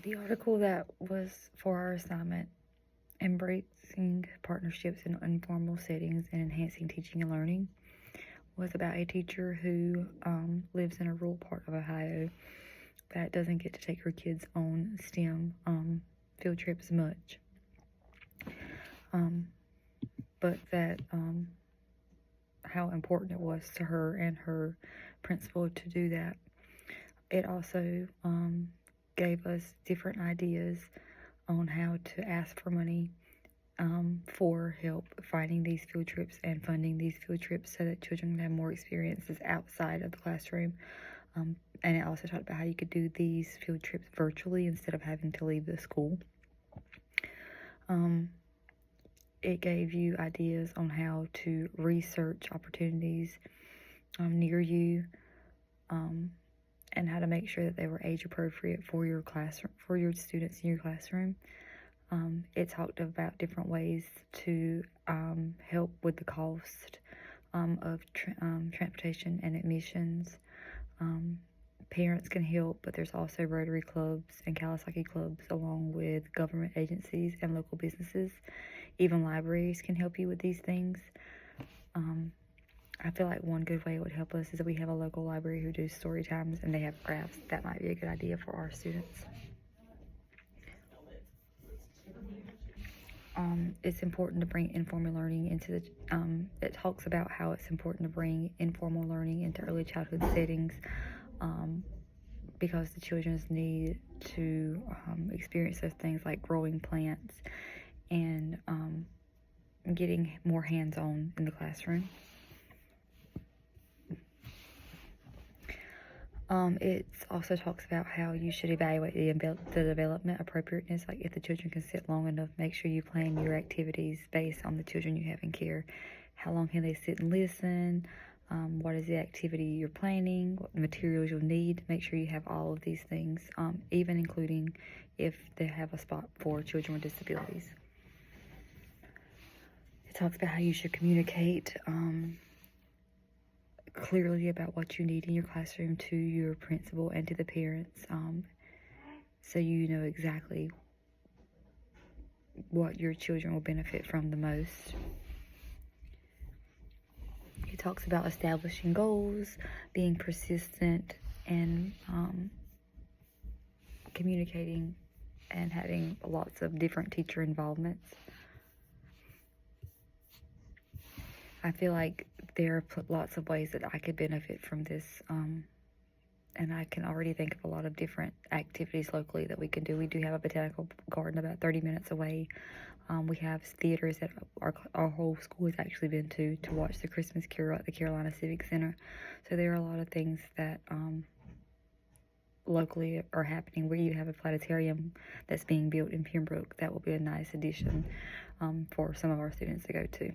The article that was for our assignment, Embracing Partnerships in Informal Settings and Enhancing Teaching and Learning, was about a teacher who lives in a rural part of Ohio that doesn't get to take her kids on STEM field trips much. But that how important it was to her and her principal to do that. It also gave us different ideas on how to ask for money for help finding these field trips and funding these field trips so that children can have more experiences outside of the classroom. And it also talked about how you could do these field trips virtually instead of having to leave the school. It gave you ideas on how to research opportunities near you, and how to make sure that they were age appropriate for your classroom, for your students in your classroom. It talked about different ways to help with the cost of transportation and admissions. Parents can help, but there's also Rotary clubs and Kawasaki clubs, along with government agencies and local businesses. Even libraries can help you with these things. I feel like one good way it would help us is that we have a local library who do story times and they have crafts. That might be a good idea for our students. It's important to bring informal learning into the, it talks about how it's important to bring informal learning into early childhood settings, because the children need to experience those things like growing plants and getting more hands-on in the classroom. It also talks about how you should evaluate the development appropriateness, like if the children can sit long enough, make sure you plan your activities based on the children you have in care. How long can they sit and listen? What is the activity you're planning? What materials you'll need? Make sure you have all of these things, even including if they have a spot for children with disabilities. It talks about how you should communicate clearly about what you need in your classroom to your principal and to the parents, so you know exactly what your children will benefit from the most. It talks about establishing goals, being persistent, and communicating and having lots of different teacher involvements. I feel like there are lots of ways that I could benefit from this, and I can already think of a lot of different activities locally that we can do. We do have a botanical garden about 30 minutes away. We have theaters that our whole school has actually been to watch the Christmas Carol at the Carolina Civic Center. So there are a lot of things that locally are happening. We have a planetarium that's being built in Pembroke that will be a nice addition for some of our students to go to.